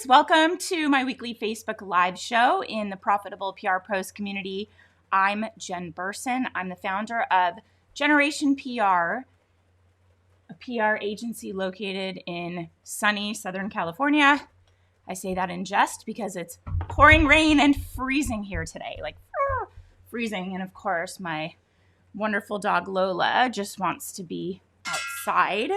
guys, welcome to my weekly Facebook Live show in the Profitable PR Pros community. I'm Jen Burson. I'm the founder of Generation PR, a PR agency located in sunny Southern California. I say that in jest because it's pouring rain and freezing here today, like freezing. And of course, my wonderful dog Lola just wants to be outside.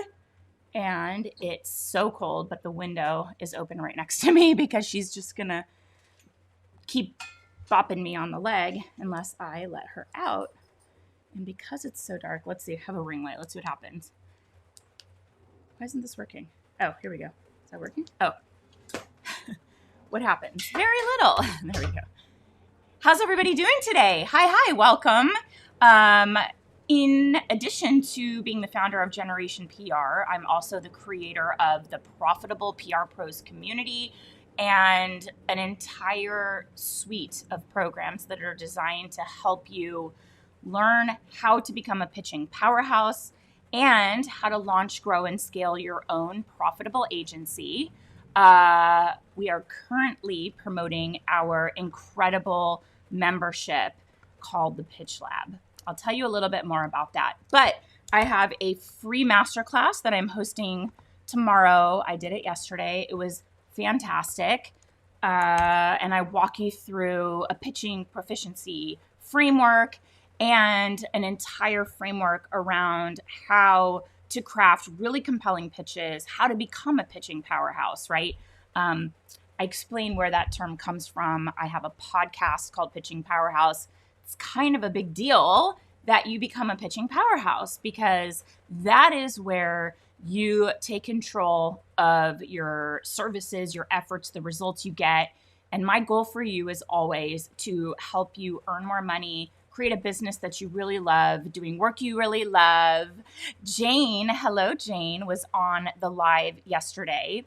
And it's so cold, but the window is open right next to me because she's just gonna keep bopping me on the leg unless I let her out. And because it's so dark, let's see, I have a ring light. Let's see what happens. Why isn't this working? Oh, here we go. Is that working? Oh. What happens? Very little. There we go. How's everybody doing today? Hi, welcome. In addition to being the founder of Generation PR, I'm also the creator of the Profitable PR Pros community and an entire suite of programs that are designed to help you learn how to become a pitching powerhouse and how to launch, grow, and scale your own profitable agency. We are currently promoting our incredible membership called the Pitch Lab. I'll tell you a little bit more about that. But I have a free masterclass that I'm hosting tomorrow. I did it yesterday. It was fantastic. And I walk you through a pitching proficiency framework and an entire framework around how to craft really compelling pitches, how to become a pitching powerhouse, right? I explain where that term comes from. I have a podcast called Pitching Powerhouse. It's kind of a big deal that you become a pitching powerhouse because that is where you take control of your services, your efforts, the results you get. And my goal for you is always to help you earn more money, create a business that you really love, doing work you really love. Jane, hello, Jane, was on the live yesterday.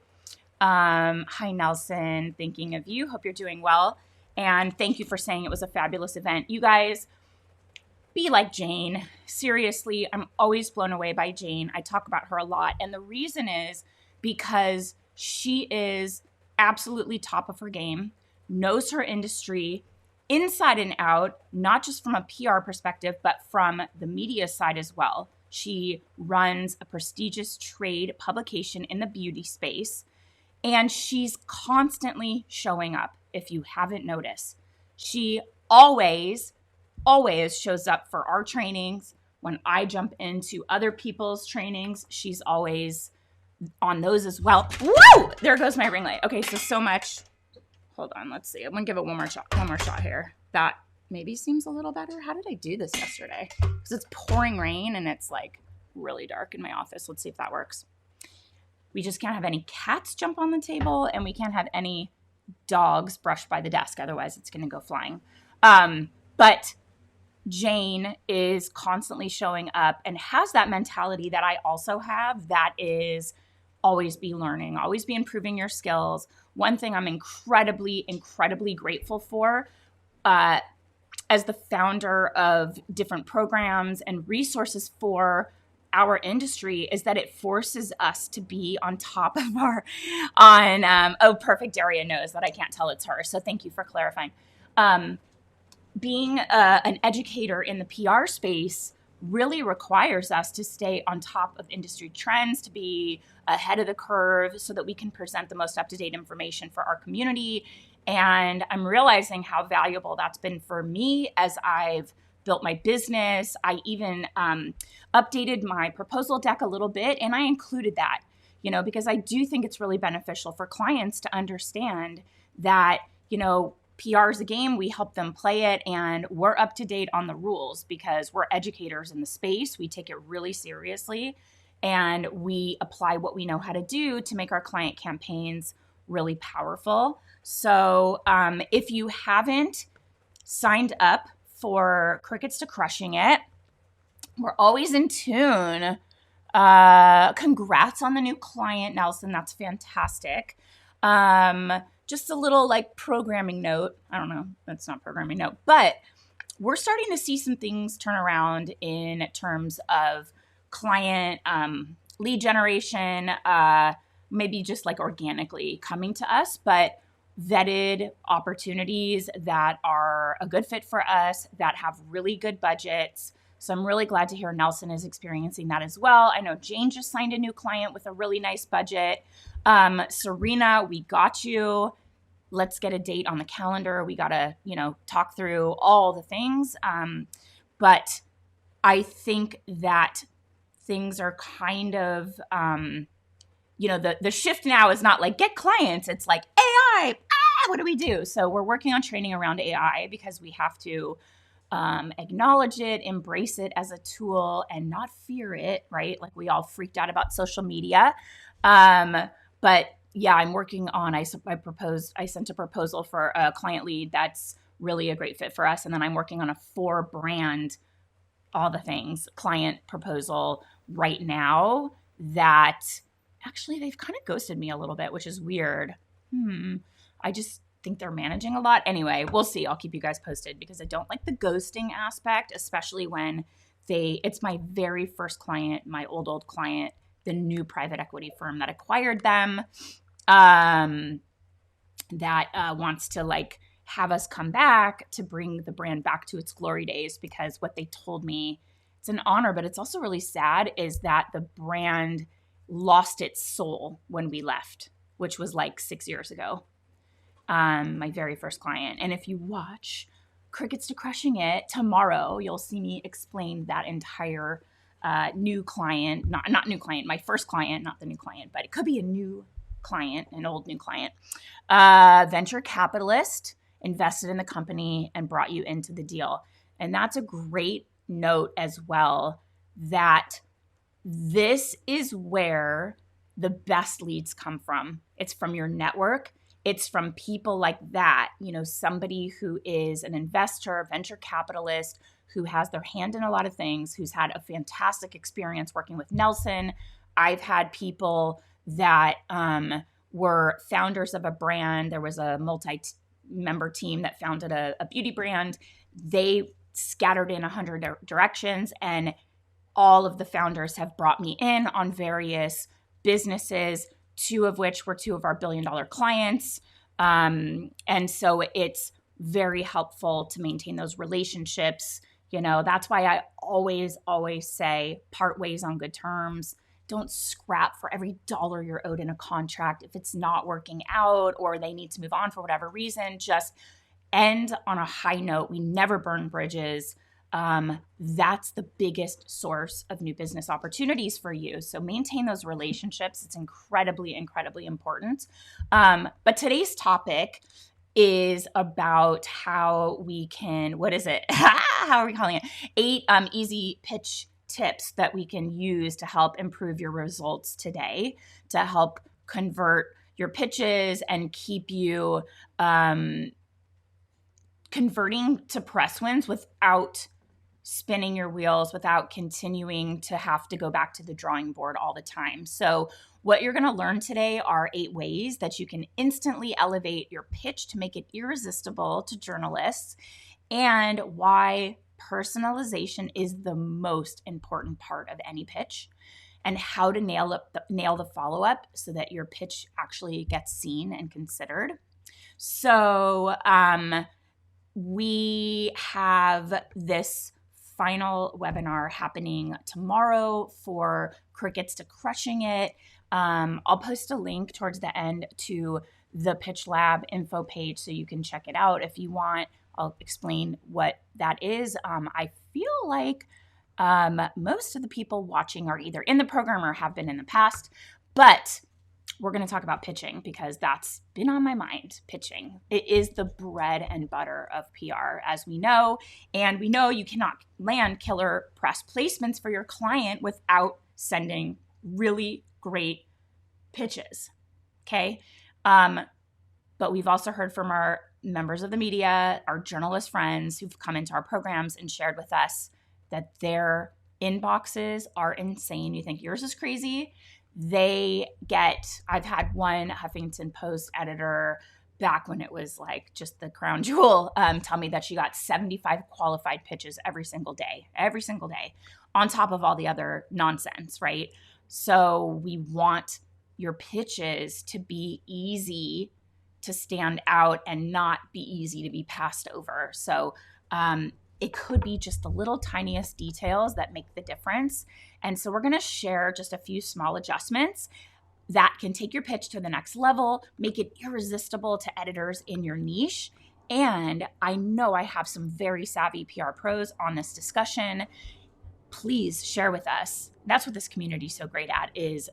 Hi, Nelson, thinking of you. Hope you're doing well. And thank you for saying it was a fabulous event. You guys, be like Jane. Seriously, I'm always blown away by Jane. I talk about her a lot. And the reason is because she is absolutely top of her game, knows her industry inside and out, not just from a PR perspective, but from the media side as well. She runs a prestigious trade publication in the beauty space, and she's constantly showing up. If you haven't noticed, she always shows up for our trainings. When I jump into other people's trainings, she's always on those as well. Woo! There goes my ring light. Okay, so much. Hold on, let's see. I'm gonna give it one more shot here. That maybe seems a little better. How did I do this yesterday? Because it's pouring rain and it's like really dark in my office. Let's see if that works. We just can't have any cats jump on the table and we can't have any dogs brushed by the desk. Otherwise, it's going to go flying. But Jane is constantly showing up and has that mentality that I also have. That is always be learning, always be improving your skills. One thing I'm incredibly grateful for as the founder of different programs and resources for our industry is that it forces us to be on top of perfect. Daria knows that I can't tell it's her. So thank you for clarifying. Being an educator in the PR space really requires us to stay on top of industry trends, to be ahead of the curve so that we can present the most up-to-date information for our community. And I'm realizing how valuable that's been for me as I've built my business. I even updated my proposal deck a little bit, and I included that, because I do think it's really beneficial for clients to understand that, PR is a game, we help them play it, and we're up to date on the rules because we're educators in the space. We take it really seriously, and we apply what we know how to do to make our client campaigns really powerful. So if you haven't signed up for Crickets to Crushing It, we're always in tune. Congrats on the new client, Nelson. That's fantastic. Just a little programming note. I don't know. That's not programming note, but we're starting to see some things turn around in terms of client lead generation, maybe just like organically coming to us, but vetted opportunities that are a good fit for us, that have really good budgets. So I'm really glad to hear Nelson is experiencing that as well. I know Jane just signed a new client with a really nice budget. Serena, we got you. Let's get a date on the calendar. We got to, talk through all the things. But I think that things are kind of, the shift now is not like get clients. It's like AI. What do we do? So we're working on training around AI because we have to acknowledge it, embrace it as a tool, and not fear it, right? Like we all freaked out about social media. But yeah, I'm working on, I sent a proposal for a client lead that's really a great fit for us. And then I'm working on a 4-brand, all the things, client proposal right now that actually they've kind of ghosted me a little bit, which is weird. I just think they're managing a lot. Anyway, we'll see. I'll keep you guys posted because I don't like the ghosting aspect, especially when it's my very first client, my old client, the new private equity firm that acquired them, that wants to like have us come back to bring the brand back to its glory days, because what they told me, it's an honor, but it's also really sad, is that the brand lost its soul when we left, which was like 6 years ago. My very first client. And if you watch Crickets to Crushing It tomorrow, you'll see me explain that entire new client, not new client, my first client, not the new client, but it could be a new client, an old new client, venture capitalist invested in the company and brought you into the deal. And that's a great note as well, that this is where the best leads come from. It's from your network. It's from people like that, somebody who is an investor, venture capitalist, who has their hand in a lot of things, who's had a fantastic experience working with Nelson. I've had people that were founders of a brand. There was a multi-member team that founded a beauty brand. They scattered in 100 directions, and all of the founders have brought me in on various businesses, 2 of which were 2 of our $1 billion clients. And so it's very helpful to maintain those relationships. That's why I always say part ways on good terms. Don't scrap for every dollar you're owed in a contract. If it's not working out or they need to move on for whatever reason, just end on a high note. We never burn bridges. That's the biggest source of new business opportunities for you. So maintain those relationships. It's incredibly, incredibly important. But today's topic is about how we can, what is it? How are we calling it? 8 easy pitch tips that we can use to help improve your results today, to help convert your pitches and keep you converting to press wins without spinning your wheels, without continuing to have to go back to the drawing board all the time. So what you're going to learn today are 8 ways that you can instantly elevate your pitch to make it irresistible to journalists, and why personalization is the most important part of any pitch, and how to nail the follow-up so that your pitch actually gets seen and considered. So we have this final webinar happening tomorrow for Crickets to Crushing It. I'll post a link towards the end to the Pitch Lab info page so you can check it out if you want. I'll explain what that is. I feel like most of the people watching are either in the program or have been in the past, but we're going to talk about pitching because that's been on my mind. Pitching. It is the bread and butter of PR, as we know. And we know you cannot land killer press placements for your client without sending really great pitches. Okay. But we've also heard from our members of the media, our journalist friends who've come into our programs and shared with us that their inboxes are insane. You think yours is crazy? I've had one Huffington Post editor back when it was like just the crown jewel, tell me that she got 75 qualified pitches every single day, on top of all the other nonsense, right? So we want your pitches to be easy to stand out and not be easy to be passed over. So it could be just the little tiniest details that make the difference. And so we're going to share just a few small adjustments that can take your pitch to the next level, make it irresistible to editors in your niche. And I know I have some very savvy PR pros on this discussion. Please share with us. That's what this community is so great at, is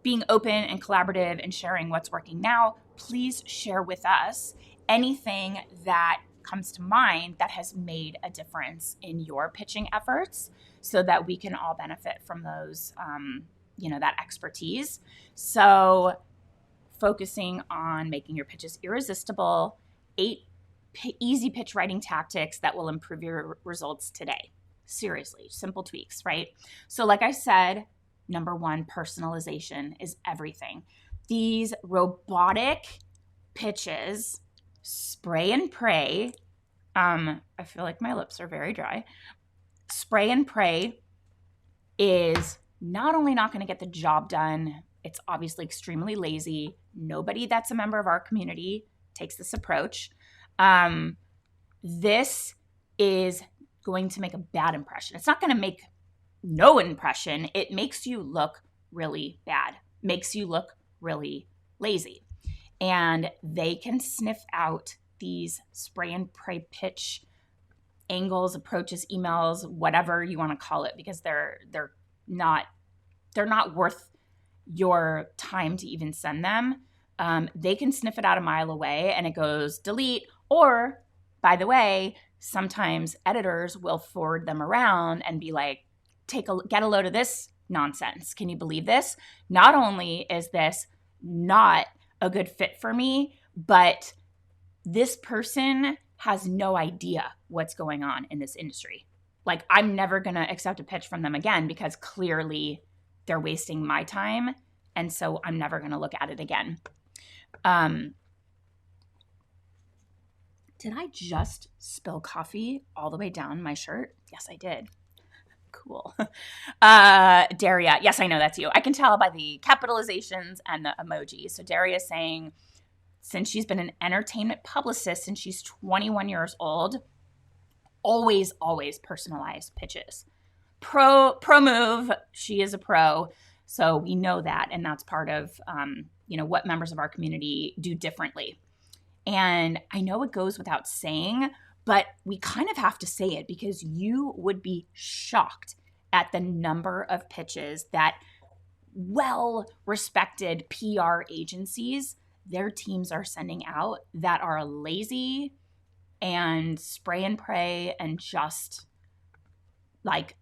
being open and collaborative and sharing what's working now. Please share with us anything that comes to mind that has made a difference in your pitching efforts so that we can all benefit from those, that expertise. So focusing on making your pitches irresistible, 8 easy pitch writing tactics that will improve your results today. Seriously, simple tweaks, right? So like I said, number 1, personalization is everything. These robotic pitches, spray and pray. I feel like my lips are very dry. Spray and pray is not only not going to get the job done, it's obviously extremely lazy. Nobody that's a member of our community takes this approach. This is going to make a bad impression. It's not going to make no impression. It makes you look really bad, makes you look really lazy. And they can sniff out these spray and pray pitch angles, approaches, emails, whatever you want to call it, because they're not worth your time to even send them. They can sniff it out a mile away and it goes delete, or by the way, sometimes editors will forward them around and be like, get a load of this nonsense. Can you believe this? Not only is this not a good fit for me, but this person has no idea what's going on in this industry. Like, I'm never going to accept a pitch from them again because clearly they're wasting my time. And so I'm never going to look at it again. Did I just spill coffee all the way down my shirt? Yes, I did. Cool. Daria, yes, I know that's you. I can tell by the capitalizations and the emojis. So Daria is saying, since she's been an entertainment publicist since she's 21 years old, always personalized pitches. Pro move. She is a pro. So we know that. And that's part of, what members of our community do differently. And I know it goes without saying, but we kind of have to say it because you would be shocked at the number of pitches that well-respected PR agencies, their teams are sending out that are lazy and spray and pray and just like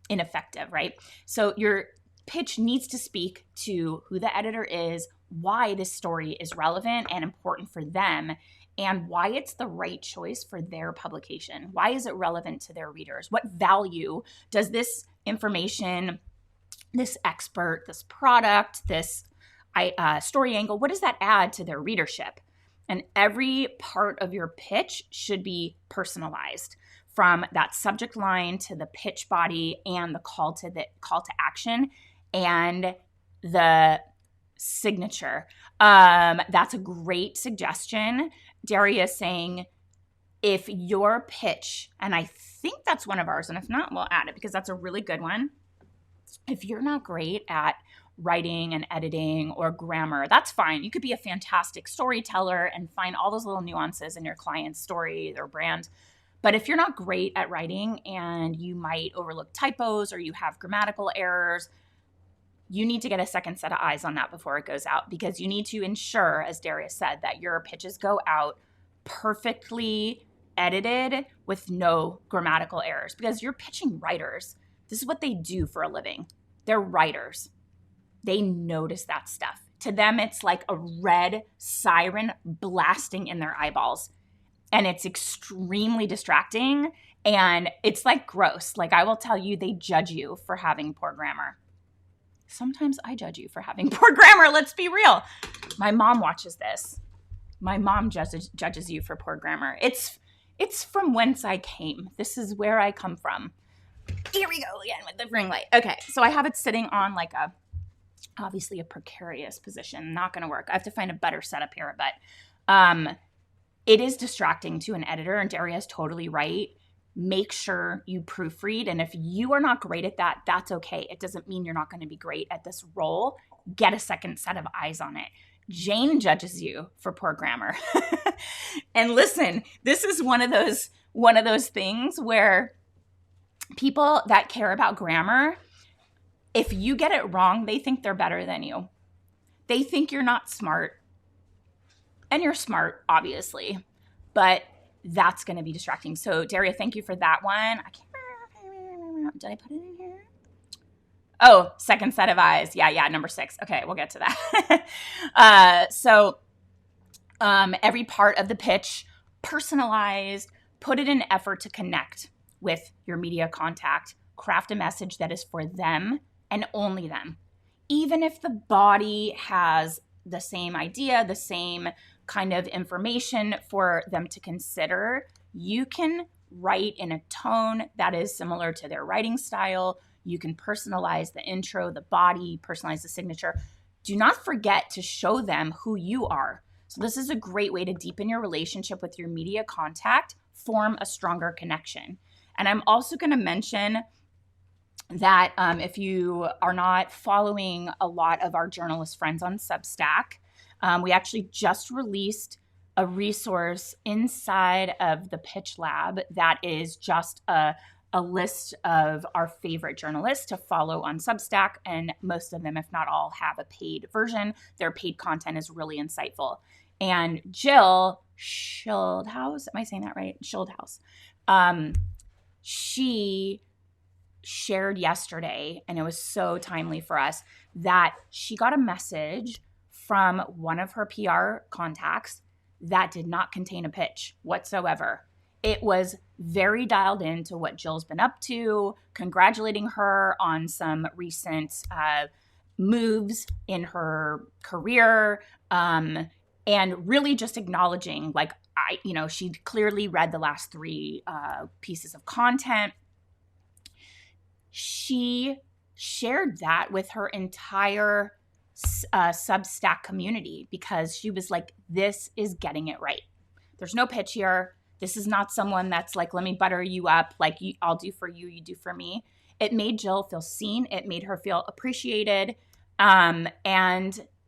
ineffective, right? So your pitch needs to speak to who the editor is, why this story is relevant and important for them, and why it's the right choice for their publication. Why is it relevant to their readers? What value does this information, this expert, this product, this story angle, what does that add to their readership? And every part of your pitch should be personalized, from that subject line to the pitch body and the call to action and the signature. That's a great suggestion. Daria is saying, if your pitch, and I think that's one of ours, and if not, we'll add it because that's a really good one. If you're not great at writing and editing or grammar, that's fine. You could be a fantastic storyteller and find all those little nuances in your client's story, their brand. But if you're not great at writing and you might overlook typos or you have grammatical errors, you need to get a second set of eyes on that before it goes out, because you need to ensure, as Darius said, that your pitches go out perfectly edited with no grammatical errors, because you're pitching writers. This is what they do for a living. They're writers. They notice that stuff. To them, it's like a red siren blasting in their eyeballs. And it's extremely distracting. And it's like gross. Like, I will tell you, they judge you for having poor grammar. Sometimes I judge you for having poor grammar. Let's be real. My mom watches this. My mom judges you for poor grammar. It's from whence I came. This is where I come from. Here we go again with the ring light. Okay, so I have it sitting on like a Obviously a precarious position, not going to work. I have to find a better setup here, but it is distracting to an editor, and Daria's totally right. Make sure you proofread, and if you are not great at that, that's okay. It doesn't mean you're not going to be great at this role. Get a second set of eyes on it. Jane judges you for poor grammar. And listen, this is one of those things where people that care about grammar, if you get it wrong, they think they're better than you. They think you're not smart. And you're smart, obviously, but that's going to be distracting. So, Daria, thank you for that one. I can't remember. Did I put it in here? Oh, second set of eyes. Yeah, number 6. Okay, we'll get to that. So, every part of the pitch, personalized, put it in effort to connect with your media contact, craft a message that is for them and only them. Even if the body has the same idea, the same kind of information for them to consider, you can write in a tone that is similar to their writing style. You can personalize the intro, the body, personalize the signature. Do not forget to show them who you are. So this is a great way to deepen your relationship with your media contact, form a stronger connection. And I'm also going to mention that if you are not following a lot of our journalist friends on Substack, we actually just released a resource inside of the Pitch Lab that is just a list of our favorite journalists to follow on Substack. And most of them, if not all, have a paid version. Their paid content is really insightful. And Jill Schildhaus, am I saying that right? Schildhaus. She shared yesterday, and it was so timely for us, that she got a message from one of her PR contacts that did not contain a pitch whatsoever. It was very dialed into what Jill's been up to, congratulating her on some recent moves in her career, and really just acknowledging, like, she clearly read the last 3 pieces of content. She shared that with her entire Substack community because she was like, this is getting it right. There's no pitch here. This is not someone that's like, let me butter you up. Like, I'll do for you, you do for me. It made Jill feel seen. It made her feel appreciated. And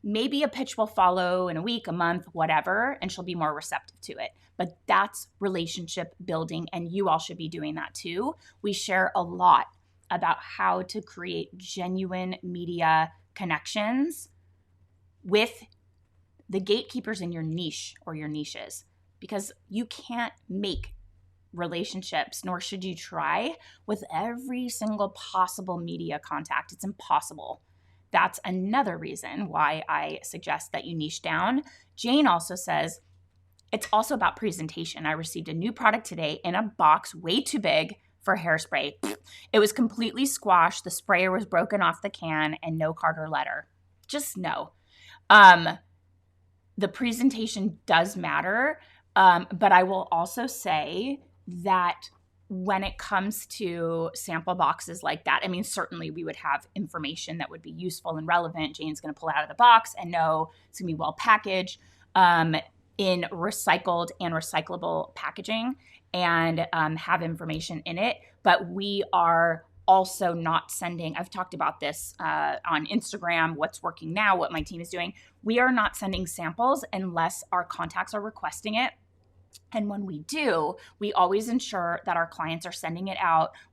maybe a pitch will follow in a week, a month, whatever, and she'll be more receptive to it. But that's relationship building, and you all should be doing that too. We share a lot about how to create genuine media connections with the gatekeepers in your niche or your niches, because you can't make relationships, nor should you try, with every single possible media contact. It's impossible. That's another reason why I suggest that you niche down. Jane also says it's also about presentation. I received a new product today in a box way too big for hairspray. It was completely squashed. The sprayer was broken off the can and no card or letter. Just no. The presentation does matter. But I will also say that when it comes to sample boxes like that, I mean, certainly we would have information that would be useful and relevant. Jane's going to pull it out of the box and know it's going to be well packaged in recycled and recyclable packaging and have information in it. But we are also not sending, I've talked about this on Instagram, what's working now, what my team is doing. We are not sending samples unless our contacts are requesting it. And when we do, we always ensure that our clients are sending it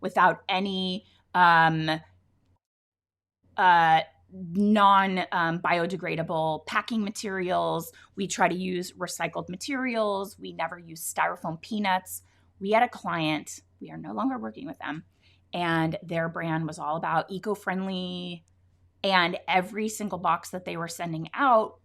without any non-biodegradable packing materials. We try to use recycled materials. We never use styrofoam peanuts. We had a client, we are no longer working with them, and their brand was all about eco-friendly, and every single box that they were sending out,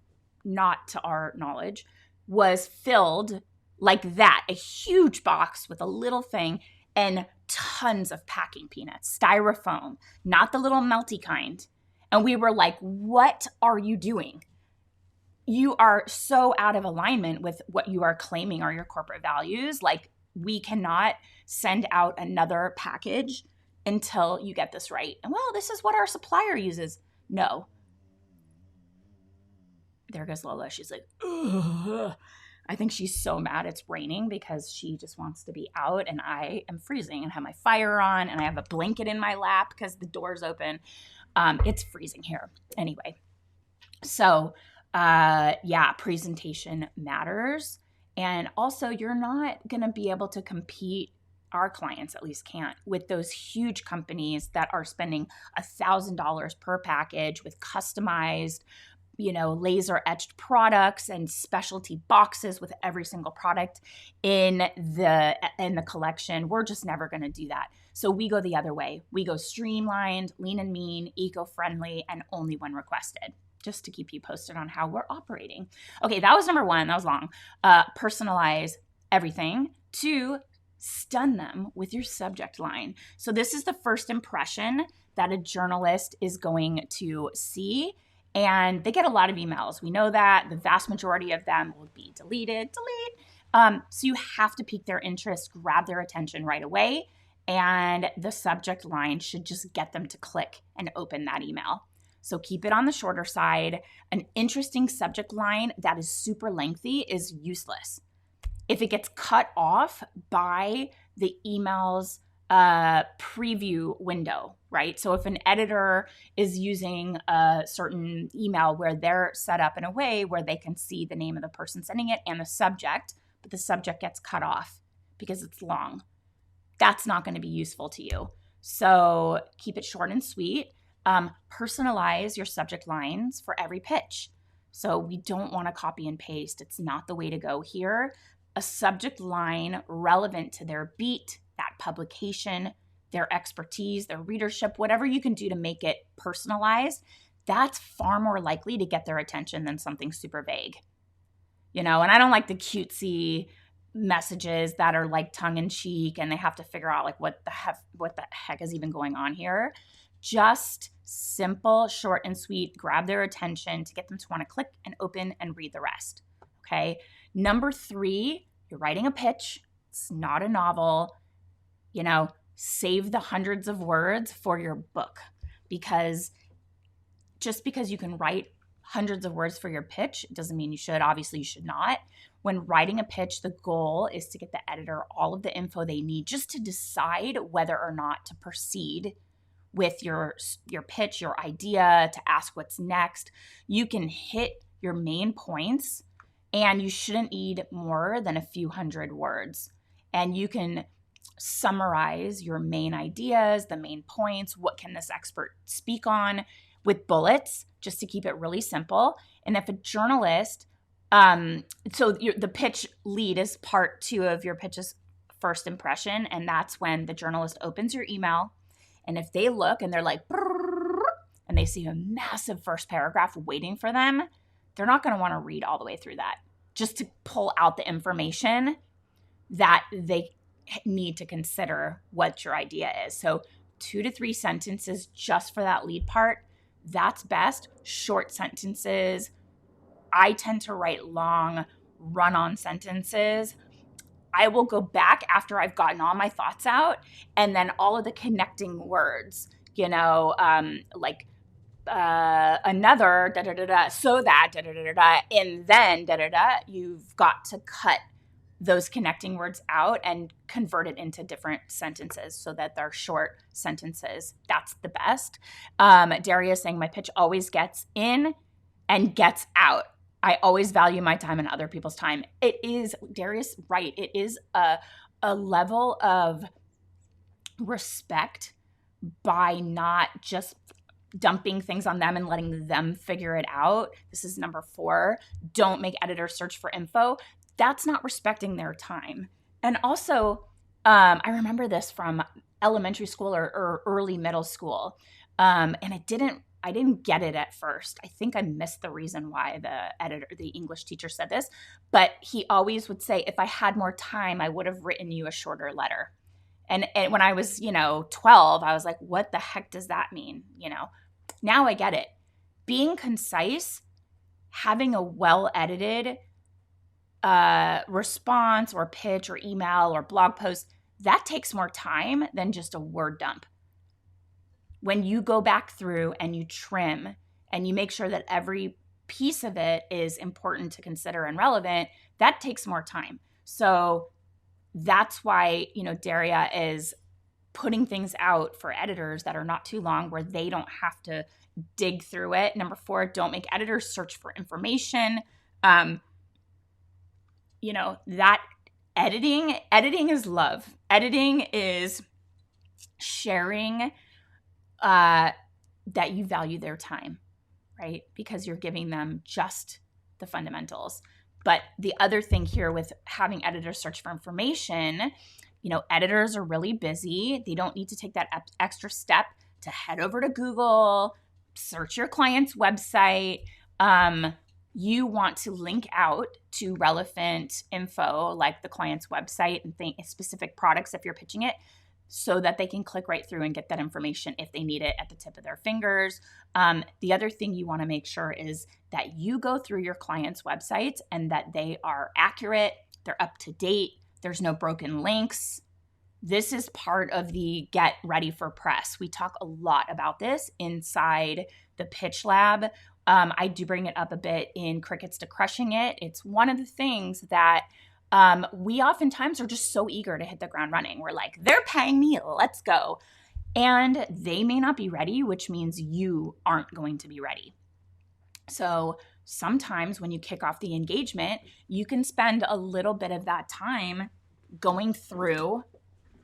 not to our knowledge, was filled like that, a huge box with a little thing and tons of packing peanuts, styrofoam, not the little melty kind. And we were like, what are you doing? You are so out of alignment with what you are claiming are your corporate values. Like, we cannot send out another package until you get this right. And well, this is what our supplier uses. No, There goes Lola. She's like, ugh. I think she's so mad it's raining because she just wants to be out, and I am freezing and have my fire on, and I have a blanket in my lap because the door's open. It's freezing here. Anyway, so yeah, presentation matters. And also, you're not going to be able to compete, our clients at least can't, with those huge companies that are spending $1,000 per package with customized, laser etched products and specialty boxes with every single product in the collection. We're just never going to do that. So we go the other way. We go streamlined, lean and mean, eco-friendly, and only when requested, just to keep you posted on how we're operating. Okay, that was number one. That was long. Personalize everything. 2, stun them with your subject line. So this is the first impression that a journalist is going to see. And they get a lot of emails. We know that. The vast majority of them will be deleted. So you have to pique their interest, grab their attention right away. And the subject line should just get them to click and open that email. So keep it on the shorter side. An interesting subject line that is super lengthy is useless. If it gets cut off by the email's preview window, right? So if an editor is using a certain email where they're set up in a way where they can see the name of the person sending it and the subject, but the subject gets cut off because it's long, that's not going to be useful to you. So keep it short and sweet. Personalize your subject lines for every pitch. So we don't want to copy and paste. It's not the way to go here. A subject line relevant to their beat, that publication, their expertise, their readership, whatever you can do to make it personalized, that's far more likely to get their attention than something super vague. And I don't like the cutesy messages that are like tongue in cheek and they have to figure out like what the heck is even going on here. Just simple, short and sweet, grab their attention to get them to want to click and open and read the rest. Okay. Number 3, you're writing a pitch. It's not a novel. Save the hundreds of words for your book, because just because you can write hundreds of words for your pitch doesn't mean you should. Obviously, you should not. When writing a pitch, the goal is to get the editor all of the info they need just to decide whether or not to proceed with your pitch, your idea, to ask what's next. You can hit your main points, and you shouldn't need more than a few hundred words. And you can summarize your main ideas, the main points, what can this expert speak on, with bullets, just to keep it really simple. And if a journalist, the pitch lead is part 2 of your pitch's first impression, and that's when the journalist opens your email. And if they look and they're like, and they see a massive first paragraph waiting for them, they're not going to want to read all the way through that, just to pull out the information that they need to consider what your idea is. So 2 to 3 sentences just for that lead part. That's best. Short sentences. I tend to write long run-on sentences. I will go back after I've gotten all my thoughts out, and then all of the connecting words, like another da-da-da-da, so that da-da-da-da, and then da-da-da, you've got to cut those connecting words out and convert it into different sentences so that they're short sentences. That's the best. Daria is saying, my pitch always gets in and gets out. I always value my time and other people's time. It is, Darius, right. It is a level of respect by not just dumping things on them and letting them figure it out. This is number 4. Don't make editors search for info. That's not respecting their time. And also, I remember this from elementary school or early middle school. And I didn't get it at first. I think I missed the reason why the English teacher said this, but he always would say, if I had more time, I would have written you a shorter letter. And when I was, 12, I was like, what the heck does that mean? Now I get it. Being concise, having a well-edited response or pitch or email or blog post, that takes more time than just a word dump. When you go back through and you trim and you make sure that every piece of it is important to consider and relevant, that takes more time. So that's why, Daria is putting things out for editors that are not too long where they don't have to dig through it. Number 4, don't make editors search for information. That editing is love. Editing is sharing that you value their time, right? Because you're giving them just the fundamentals. But the other thing here with having editors search for information, editors are really busy. They don't need to take that extra step to head over to Google, search your client's website. You want to link out to relevant info like the client's website and specific products if you're pitching it, so that they can click right through and get that information if they need it at the tip of their fingers. The other thing you want to make sure is that you go through your client's websites and that they are accurate, they're up to date, there's no broken links. This is part of the get ready for press. We talk a lot about this inside the Pitch Lab. I do bring it up a bit in Crickets to Crushing It. It's one of the things that we oftentimes are just so eager to hit the ground running. We're like, they're paying me, let's go. And they may not be ready, which means you aren't going to be ready. So sometimes when you kick off the engagement, you can spend a little bit of that time going through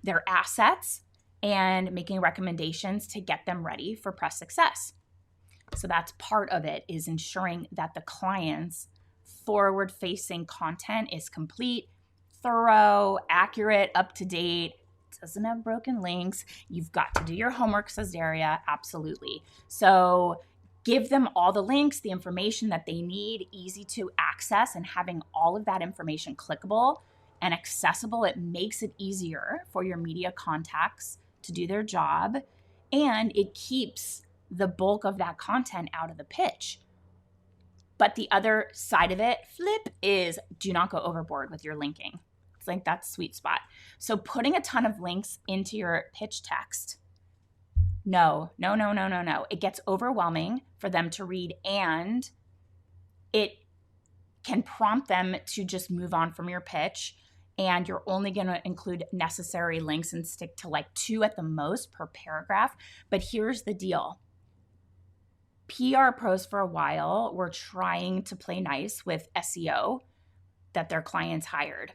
their assets and making recommendations to get them ready for press success. So that's part of it, is ensuring that the client's forward-facing content is complete, thorough, accurate, up-to-date, doesn't have broken links. You've got to do your homework, says Daria. Absolutely. So give them all the links, the information that they need, easy to access, and having all of that information clickable and accessible. It makes it easier for your media contacts to do their job, and it keeps the bulk of that content out of the pitch. But the other side of it, flip, is do not go overboard with your linking. It's like that sweet spot. So putting a ton of links into your pitch text, no. It gets overwhelming for them to read, and it can prompt them to just move on from your pitch. And you're only going to include necessary links and stick to like 2 at the most per paragraph. But here's the deal. PR pros for a while were trying to play nice with SEO that their clients hired.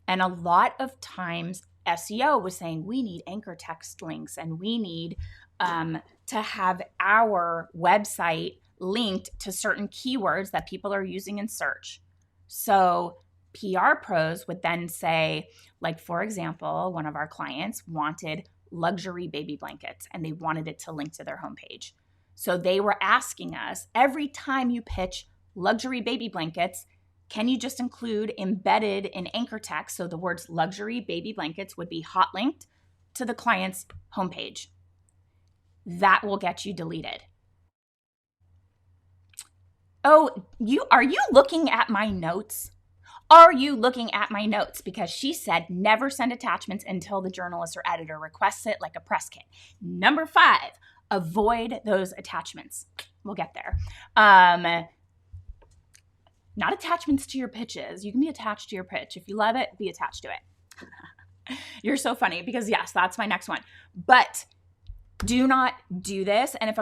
And a lot of times SEO was saying, we need anchor text links and we need to have our website linked to certain keywords that people are using in search. So PR pros would then say, like, for example, one of our clients wanted luxury baby blankets and they wanted it to link to their homepage. So they were asking us, every time you pitch luxury baby blankets, can you just include embedded in anchor text, so the words luxury baby blankets would be hot linked to the client's homepage? That will get you deleted. Oh, are you looking at my notes? Are you looking at my notes? Because she said never send attachments until the journalist or editor requests it, like a press kit. Number 5, avoid those attachments. We'll get there. Not attachments to your pitches. You can be attached to your pitch. If you love it, be attached to it. You're so funny because yes, that's my next one. But do not do this. And if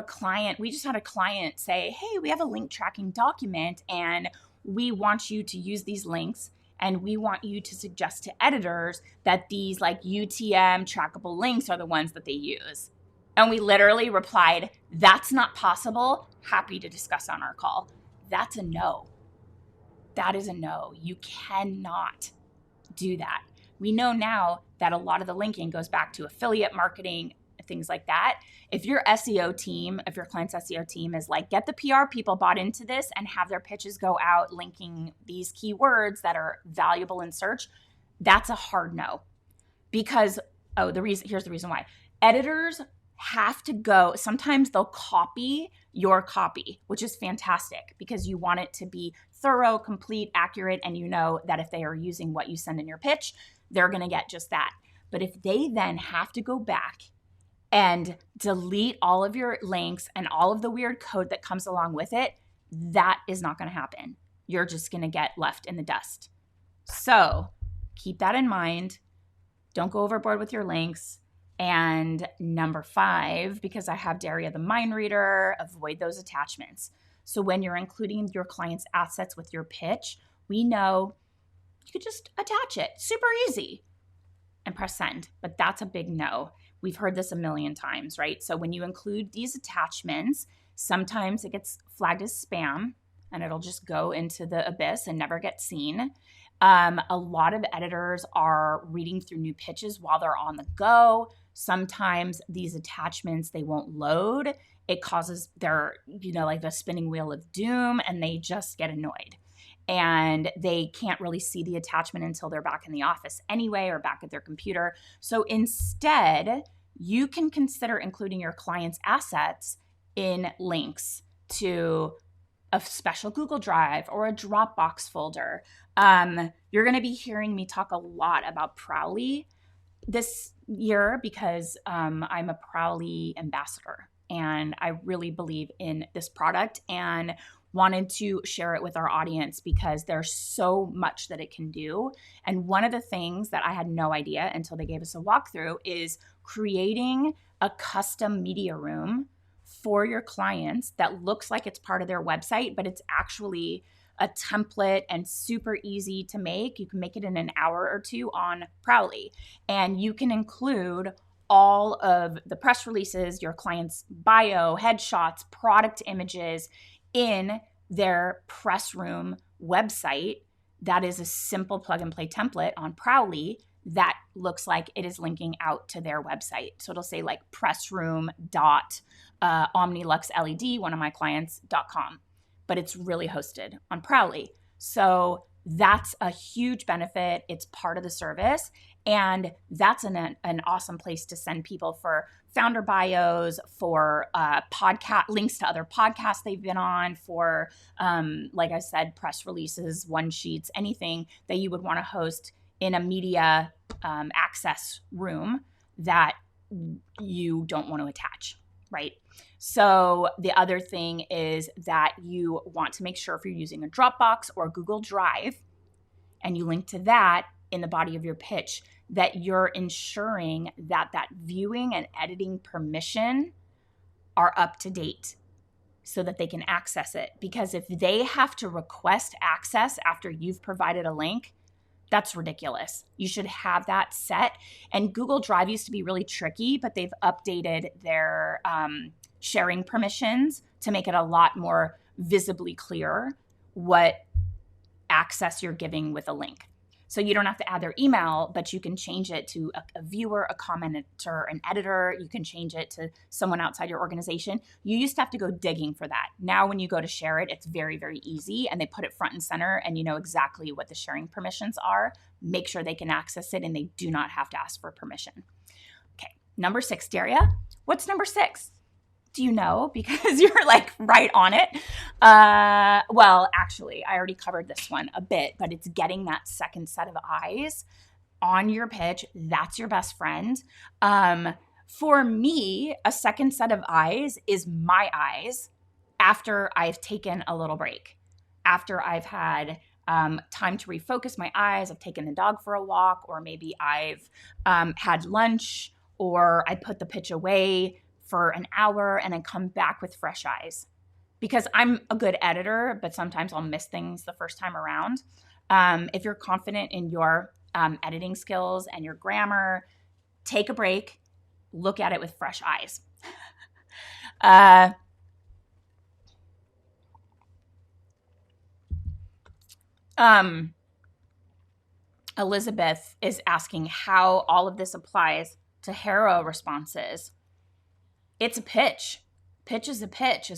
we just had a client say, hey, we have a link tracking document and we want you to use these links and we want you to suggest to editors that these like UTM trackable links are the ones that they use. And we literally replied, that's not possible. Happy to discuss on our call. That's a no. That is a no. You cannot do that. We know now that a lot of the linking goes back to affiliate marketing, things like that. If your SEO team, if your client's SEO team is like, get the PR people bought into this and have their pitches go out linking these keywords that are valuable in search, that's a hard no. Because, here's the reason why. Editors have to go, sometimes they'll copy your copy, which is fantastic because you want it to be thorough, complete, accurate, and you know that if they are using what you send in your pitch, they're going to get just that. But if they then have to go back and delete all of your links and all of the weird code that comes along with it, That is not going to happen. You're just going to get left in the dust. So keep that in mind. Don't go overboard with your links. And number 5, because I have Daria the mind reader, avoid those attachments. So when you're including your client's assets with your pitch, we know you could just attach it. Super easy. And press send. But that's a big no. We've heard this a million times, right? So when you include these attachments, sometimes it gets flagged as spam and it'll just go into the abyss and never get seen. A lot of editors are reading through new pitches while they're on the go. Sometimes these attachments, they won't load. It causes their, like the spinning wheel of doom, and they just get annoyed. And they can't really see the attachment until they're back in the office anyway, or back at their computer. So instead, you can consider including your client's assets in links to a special Google Drive or a Dropbox folder. You're going to be hearing me talk a lot about Prowly this year because I'm a Prowly ambassador, and I really believe in this product and wanted to share it with our audience because there's so much that it can do. And one of the things that I had no idea until they gave us a walkthrough is creating a custom media room for your clients that looks like it's part of their website, but it's actually a template and super easy to make. You can make it in an hour or 2 on Prowly, and you can include all of the press releases, your client's bio, headshots, product images in their press room website. That is a simple plug and play template on Prowly that looks like it is linking out to their website. So it'll say like pressroom.omniluxled, one of my clients.com, but it's really hosted on Prowly. So that's a huge benefit. It's part of the service. And that's an awesome place to send people for founder bios, for podcast links to other podcasts they've been on, for, like I said, press releases, one sheets, anything that you would want to host in a media access room that you don't want to attach, right? So the other thing is that you want to make sure if you're using a Dropbox or Google Drive and you link to that in the body of your pitch, that you're ensuring that viewing and editing permission are up to date so that they can access it. Because if they have to request access after you've provided a link, that's ridiculous. You should have that set. And Google Drive used to be really tricky, but they've updated their sharing permissions to make it a lot more visibly clear what access you're giving with a link. So you don't have to add their email, but you can change it to a viewer, a commenter, an editor. You can change it to someone outside your organization. You used to have to go digging for that. Now when you go to share it, it's very, very easy, and they put it front and center, and you know exactly what the sharing permissions are. Make sure they can access it, and they do not have to ask for permission. Okay, number 6, Daria. What's number 6? Do you know? Because you're like right on it. Well, actually, I already covered this one a bit, but it's getting that second set of eyes on your pitch. That's your best friend. For me, a second set of eyes is my eyes after I've taken a little break, after I've had time to refocus my eyes. I've taken the dog for a walk, or maybe I've had lunch, or I put the pitch away for an hour and then come back with fresh eyes. Because I'm a good editor, but sometimes I'll miss things the first time around. If you're confident in your editing skills and your grammar, take a break, look at it with fresh eyes. Elizabeth is asking how all of this applies to HARO responses. It's a pitch. Pitch is a pitch,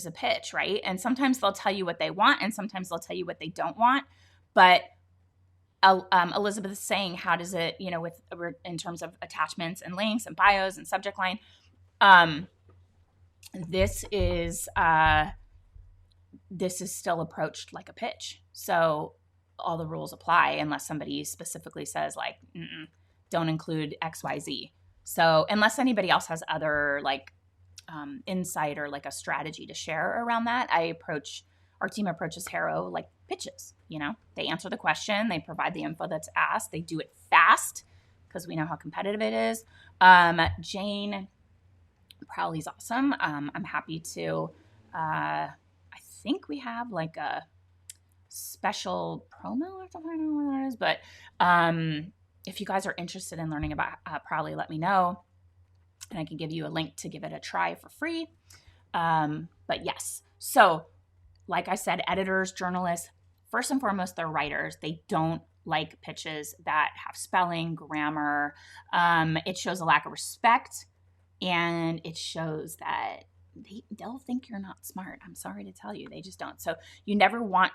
right? And sometimes they'll tell you what they want, and sometimes they'll tell you what they don't want. But Elizabeth is saying, how does it, with in terms of attachments and links and bios and subject line? This is still approached like a pitch. So all the rules apply unless somebody specifically says like, don't include X, Y, Z. So unless anybody else has other insight or like a strategy to share around that, our team approaches Harrow like pitches. They answer the question, they provide the info that's asked, they do it fast because we know how competitive it is. Jane Prowley's awesome. I'm happy to, I think we have like a special promo or something. I don't know what that is, but if you guys are interested in learning about Prowley, let me know, and I can give you a link to give it a try for free. But yes, so like I said, editors, journalists, first and foremost, they're writers. They don't like pitches that have spelling, grammar. It shows a lack of respect, and it shows that they'll think you're not smart. I'm sorry to tell you, they just don't. So you never want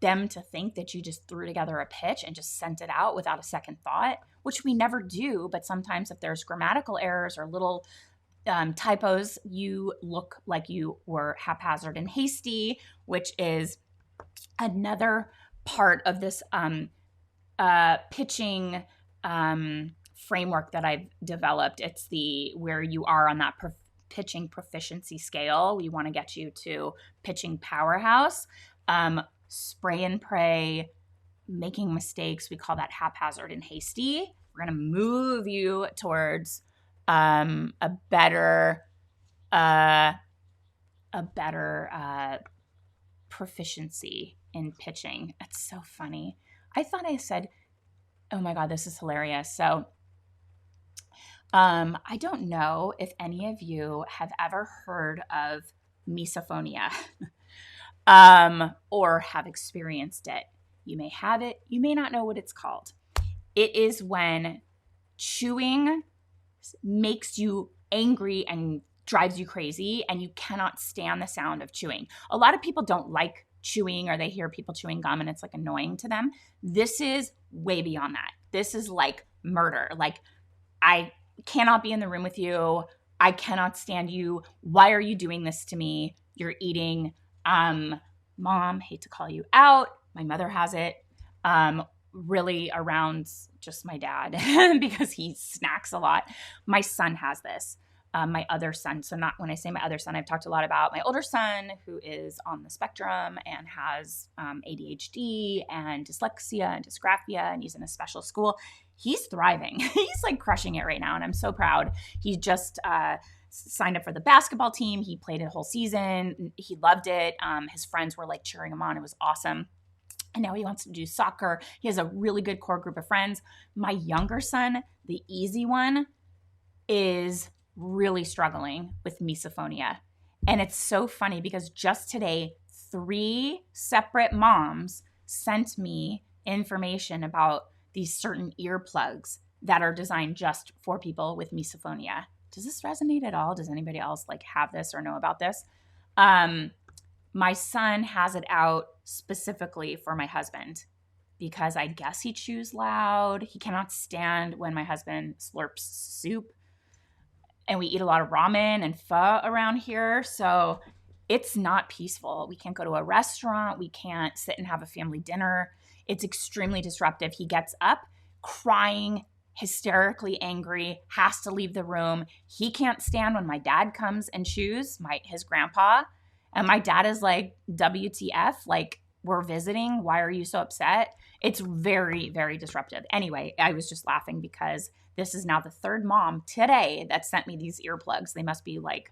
them to think that you just threw together a pitch and just sent it out without a second thought, which we never do. But sometimes if there's grammatical errors or little typos, you look like you were haphazard and hasty, which is another part of this pitching framework that I've developed. It's where you are on that pitching proficiency scale. We want to get you to pitching powerhouse. Spray and pray, making mistakes, we call that haphazard and hasty. We're going to move you towards a better proficiency in pitching. That's so funny. I thought I said, oh my God, this is hilarious. So I don't know if any of you have ever heard of misophonia. Or have experienced it. You may have it. You may not know what it's called. It is when chewing makes you angry and drives you crazy, and you cannot stand the sound of chewing. A lot of people don't like chewing, or they hear people chewing gum and it's like annoying to them. This is way beyond that. This is like murder. Like, I cannot be in the room with you. I cannot stand you. Why are you doing this to me? You're eating. Mom, hate to call you out. My mother has it, really around just my dad because he snacks a lot. My son has this, my other son. So not when I say my other son, I've talked a lot about my older son who is on the spectrum and has ADHD and dyslexia and dysgraphia, and he's in a special school. He's thriving. He's like crushing it right now. And I'm so proud. He just, signed up for the basketball team. He played a whole season. He loved it. His friends were like cheering him on. It was awesome. And now he wants to do soccer. He has a really good core group of friends. My younger son, the easy one, is really struggling with misophonia. And it's so funny because just today, 3 separate moms sent me information about these certain earplugs that are designed just for people with misophonia. Does this resonate at all? Does anybody else like have this or know about this? My son has it out specifically for my husband because I guess he chews loud. He cannot stand when my husband slurps soup. And we eat a lot of ramen and pho around here. So it's not peaceful. We can't go to a restaurant. We can't sit and have a family dinner. It's extremely disruptive. He gets up crying, hysterically angry, has to leave the room. He can't stand when my dad comes and chews, his grandpa. And my dad is like, WTF? Like, we're visiting. Why are you so upset? It's very, very disruptive. Anyway, I was just laughing because this is now the 3rd mom today that sent me these earplugs. They must be like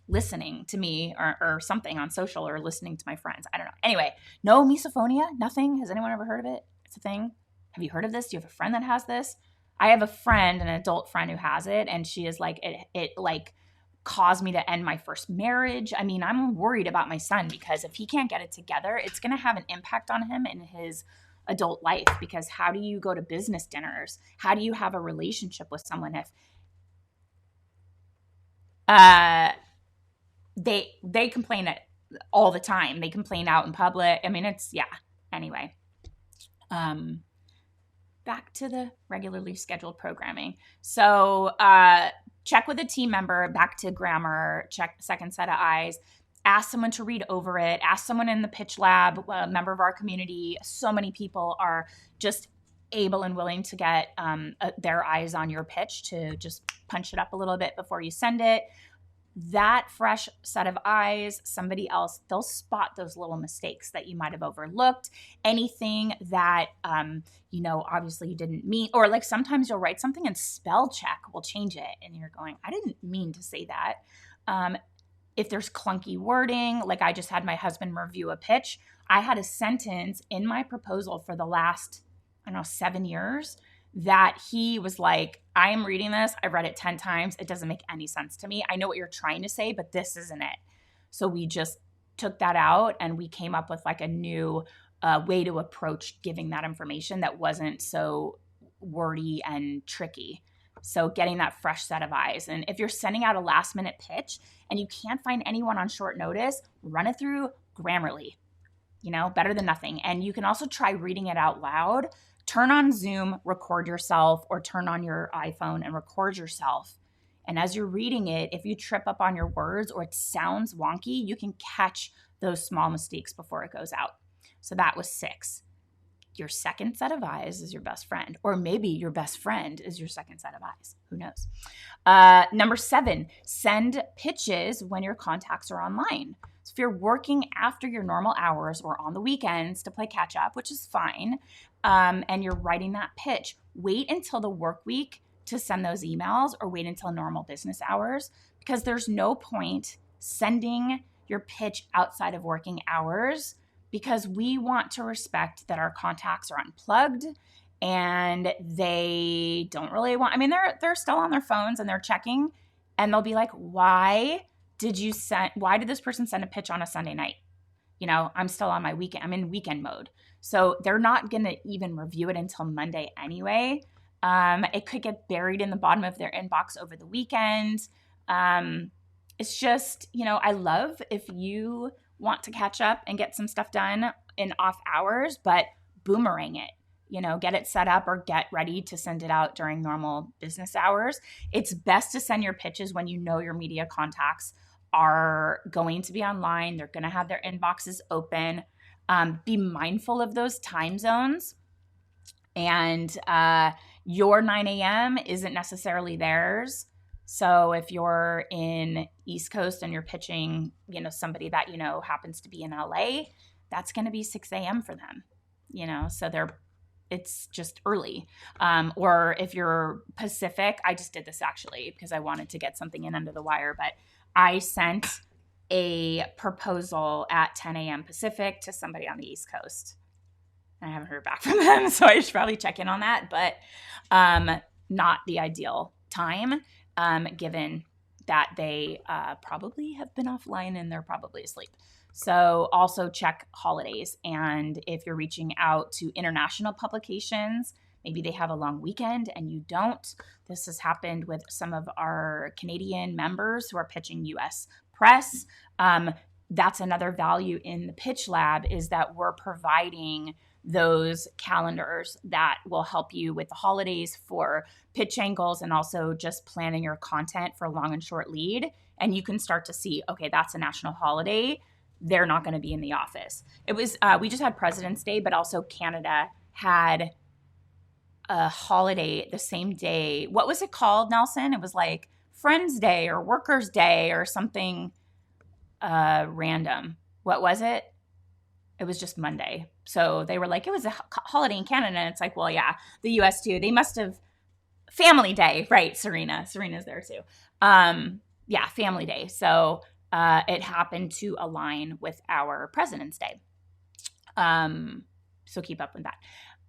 listening to me or something on social or listening to my friends. I don't know. Anyway, no misophonia, nothing. Has anyone ever heard of it? It's a thing. Have you heard of this? Do you have a friend that has this? I have a friend, an adult friend who has it, and she is like, it like caused me to end my first marriage. I mean, I'm worried about my son because if he can't get it together, it's going to have an impact on him in his adult life, because how do you go to business dinners? How do you have a relationship with someone if they complain all the time? They complain out in public. I mean, it's, yeah. Anyway, back to the regularly scheduled programming. So check with a team member, back to grammar, check second set of eyes, ask someone to read over it, ask someone in the pitch lab, a member of our community. So many people are just able and willing to get their eyes on your pitch to just punch it up a little bit before you send it. that fresh set of eyes, somebody else, they'll spot those little mistakes that you might have overlooked, anything that, obviously you didn't mean, or like sometimes you'll write something and spell check will change it. And you're going, I didn't mean to say that. If there's clunky wording, like I just had my husband review a pitch. I had a sentence in my proposal for the last, 7 years that he was like, I am reading this. I've read it 10 times. It doesn't make any sense to me. I know what you're trying to say, but this isn't it. So we just took that out and we came up with like a new way to approach giving that information that wasn't so wordy and tricky. So getting that fresh set of eyes. And if you're sending out a last minute pitch and you can't find anyone on short notice, run it through Grammarly, better than nothing. And you can also try reading it out loud. Turn on Zoom, record yourself, or turn on your iPhone and record yourself. And as you're reading it, if you trip up on your words or it sounds wonky, you can catch those small mistakes before it goes out. So that was 6. Your second set of eyes is your best friend, or maybe your best friend is your second set of eyes. Who knows? Number 7, send pitches when your contacts are online. So if you're working after your normal hours or on the weekends to play catch up, which is fine, and you're writing that pitch, wait until the work week to send those emails or wait until normal business hours, because there's no point sending your pitch outside of working hours, because we want to respect that our contacts are unplugged and they don't really want, they're still on their phones and they're checking, and they'll be like, why did this person send a pitch on a Sunday night? I'm still on my weekend. I'm in weekend mode. So they're not going to even review it until Monday anyway. It could get buried in the bottom of their inbox over the weekend. It's just, I love if you want to catch up and get some stuff done in off hours, but boomerang it, get it set up or get ready to send it out during normal business hours. It's best to send your pitches when your media contacts are going to be online. They're going to have their inboxes open. Be mindful of those time zones. And your 9 a.m. isn't necessarily theirs. So if you're in East Coast and you're pitching, somebody that, happens to be in LA, that's going to be 6 a.m. for them, so it's just early. Or if you're Pacific, I just did this actually because I wanted to get something in under the wire, but I sent a proposal at 10 a.m. Pacific to somebody on the East Coast. I haven't heard back from them, so I should probably check in on that, but not the ideal time, given that they probably have been offline and they're probably asleep. So also check holidays. And if you're reaching out to international publications, maybe they have a long weekend and you don't. This has happened with some of our Canadian members who are pitching US press. That's another value in the Pitch Lab, is that we're providing those calendars that will help you with the holidays for pitch angles and also just planning your content for long and short lead. And you can start to see, okay, that's a national holiday. They're not going to be in the office. It was, we just had President's Day, but also Canada had a holiday the same day. What was it called, Nelson? It was like Friends Day or Workers' Day or something random. What was it? It was just Monday. So they were like, it was a holiday in Canada. And it's like, well, yeah, the US too. They must have Family Day, right? Serena's there too. Yeah, Family Day. So it happened to align with our President's Day. So keep up with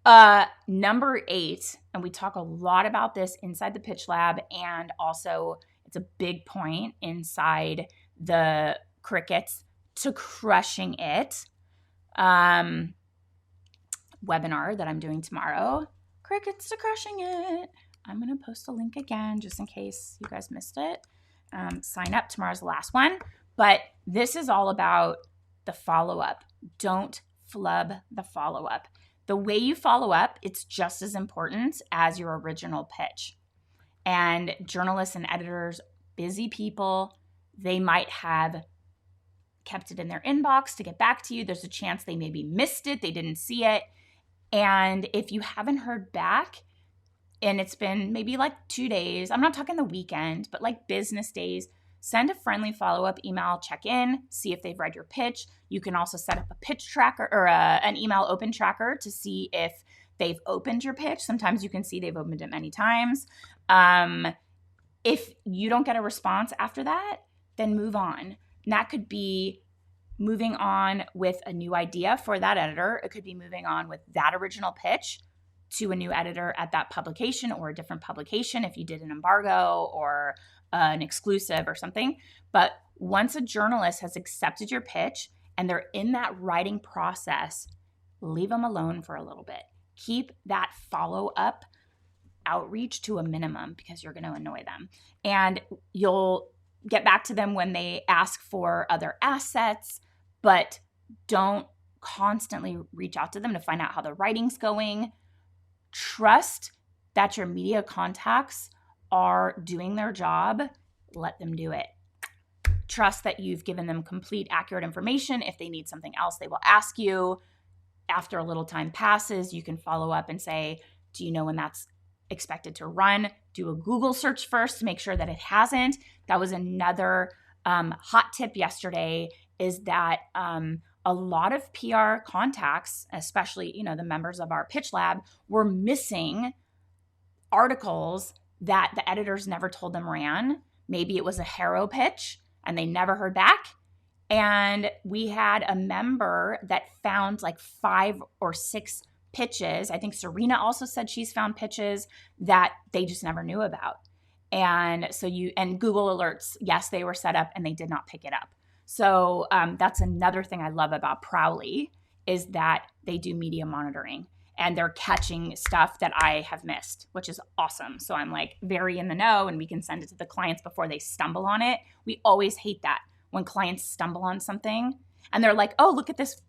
that. Number 8, and we talk a lot about this inside the Pitch Lab, and also it's a big point inside the Crickets to Crushing It webinar that I'm doing tomorrow. Crickets to Crushing It. I'm going to post a link again just in case you guys missed it. Sign up. Tomorrow's the last one. But this is all about the follow-up. Don't flub the follow-up. The way you follow up, it's just as important as your original pitch. And journalists and editors, busy people, they might have kept it in their inbox to get back to you. There's a chance they maybe missed it. They didn't see it. And if you haven't heard back, and it's been maybe like 2 days, I'm not talking the weekend, but like business days, send a friendly follow-up email, check in, see if they've read your pitch. You can also set up a pitch tracker or an email open tracker to see if they've opened your pitch. Sometimes you can see they've opened it many times. If you don't get a response after that, then move on. And that could be moving on with a new idea for that editor. It could be moving on with that original pitch to a new editor at that publication or a different publication if you did an embargo or an exclusive or something. But once a journalist has accepted your pitch and they're in that writing process, leave them alone for a little bit. Keep that follow-up outreach to a minimum because you're going to annoy them. And you'll get back to them when they ask for other assets, but don't constantly reach out to them to find out how the writing's going. Trust that your media contacts are doing their job. Let them do it. Trust that you've given them complete, accurate information. If they need something else, they will ask you. After a little time passes, you can follow up and say, do you know when that's expected to run? Do a Google search first to make sure that it hasn't. That was another hot tip yesterday, is that a lot of PR contacts, especially, the members of our pitch lab, were missing articles that the editors never told them ran. Maybe it was a Harrow pitch and they never heard back. And we had a member that found like 5 or 6 pitches. I think Serena also said she's found pitches that they just never knew about. And so and Google alerts, yes, they were set up and they did not pick it up. So that's another thing I love about Prowly, is that they do media monitoring and they're catching stuff that I have missed, which is awesome. So I'm like very in the know and we can send it to the clients before they stumble on it. We always hate that when clients stumble on something and they're like, oh, look at this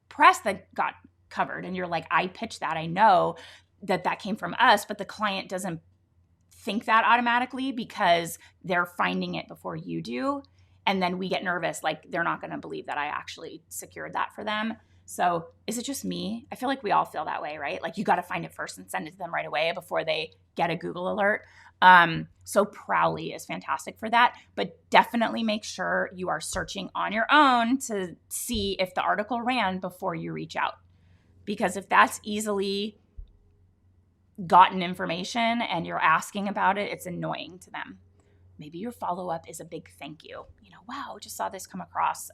press that got covered. And you're like, I pitched that. I know that came from us, but the client doesn't think that automatically because they're finding it before you do. And then we get nervous, like they're not going to believe that I actually secured that for them. So is it just me? I feel like we all feel that way, right? Like you got to find it first and send it to them right away before they get a Google alert. So Prowly is fantastic for that, but definitely make sure you are searching on your own to see if the article ran before you reach out. Because if that's easily gotten information and you're asking about it, it's annoying to them. Maybe your follow-up is a big thank you. Wow, just saw this come across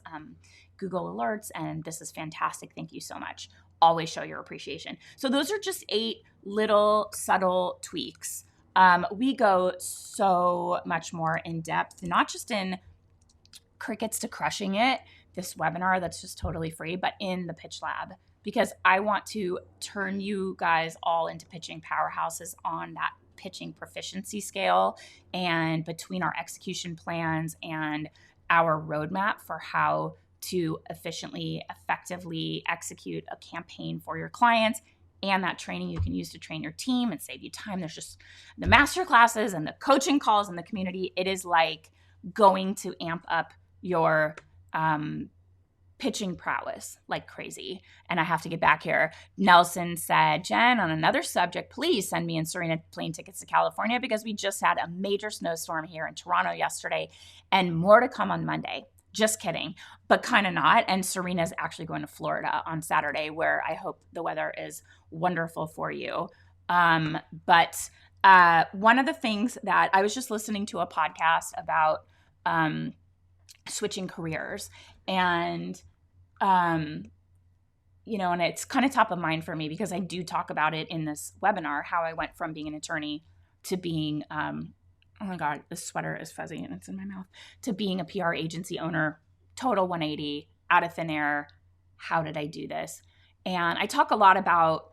Google Alerts and this is fantastic. Thank you so much. Always show your appreciation. So those are just 8 little subtle tweaks. We go so much more in depth, not just in Crickets to Crushing It, this webinar that's just totally free, but in the Pitch Lab, because I want to turn you guys all into pitching powerhouses on that pitching proficiency scale, and between our execution plans and our roadmap for how to efficiently, effectively execute a campaign for your clients, and that training you can use to train your team and save you time. There's just the master classes and the coaching calls in the community. It is like going to amp up your pitching prowess like crazy. And I have to get back here. Nelson said, Jen, on another subject, please send me and Serena plane tickets to California because we just had a major snowstorm here in Toronto yesterday and more to come on Monday. Just kidding, but kind of not. And Serena's actually going to Florida on Saturday, where I hope the weather is wonderful for you. But one of the things that I was just listening to a podcast about switching careers, and and it's kind of top of mind for me because I do talk about it in this webinar, how I went from being an attorney to being, oh my God, this sweater is fuzzy and it's in my mouth, to being a PR agency owner, total 180, out of thin air. How did I do this? And I talk a lot about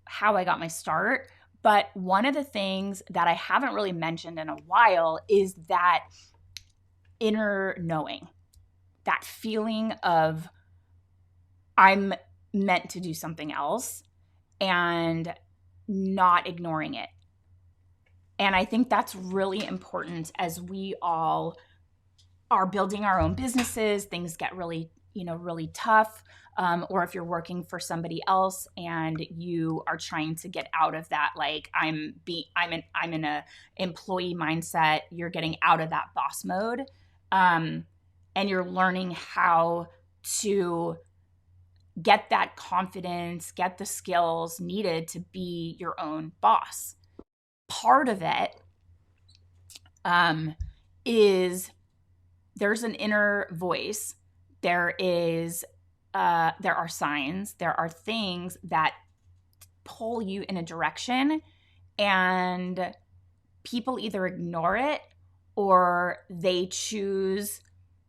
how I got my start, but one of the things that I haven't really mentioned in a while is that inner knowing, that feeling of I'm meant to do something else and not ignoring it. And I think that's really important as we all are building our own businesses. Things get really, really tough. Or if you're working for somebody else and you are trying to get out of that, like I'm in a employee mindset, you're getting out of that boss mode. and you're learning how to get that confidence, get the skills needed to be your own boss. Part of it is there's an inner voice. There are signs. There are things that pull you in a direction, and people either ignore it or they choose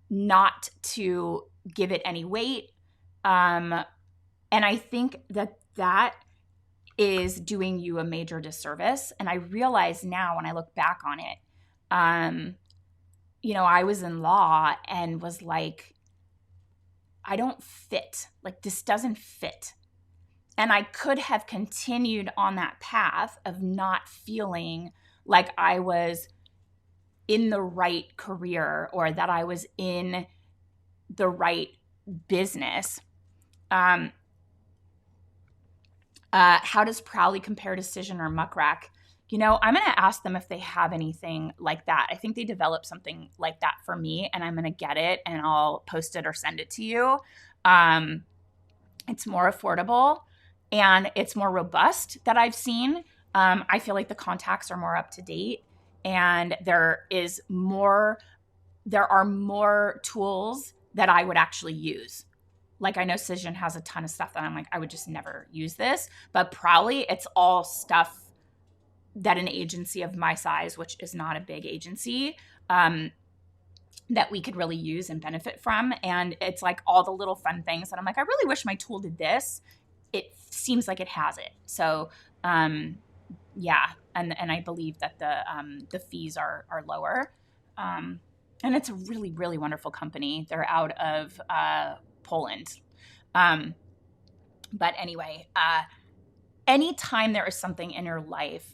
not to give it any weight. And I think that is doing you a major disservice. And I realize now when I look back on it, I was in law and was like, I don't fit. Like, this doesn't fit. And I could have continued on that path of not feeling like I was in the right career or that I was in the right business. How does Prowly compare to Cision or Muckrack? I'm going to ask them if they have anything like that. I think they developed something like that for me, and I'm going to get it and I'll post it or send it to you. It's more affordable and it's more robust that I've seen. I feel like the contacts are more up to date, and there are more tools that I would actually use. Like, I know Cision has a ton of stuff that I'm like, I would just never use this. But Prowly, it's all stuff that an agency of my size, which is not a big agency, that we could really use and benefit from. And it's like all the little fun things that I'm like, I really wish my tool did this. It seems like it has it. So, yeah. And I believe that the fees are lower. And it's a really, really wonderful company. They're out of Poland. But anyway, anytime there is something in your life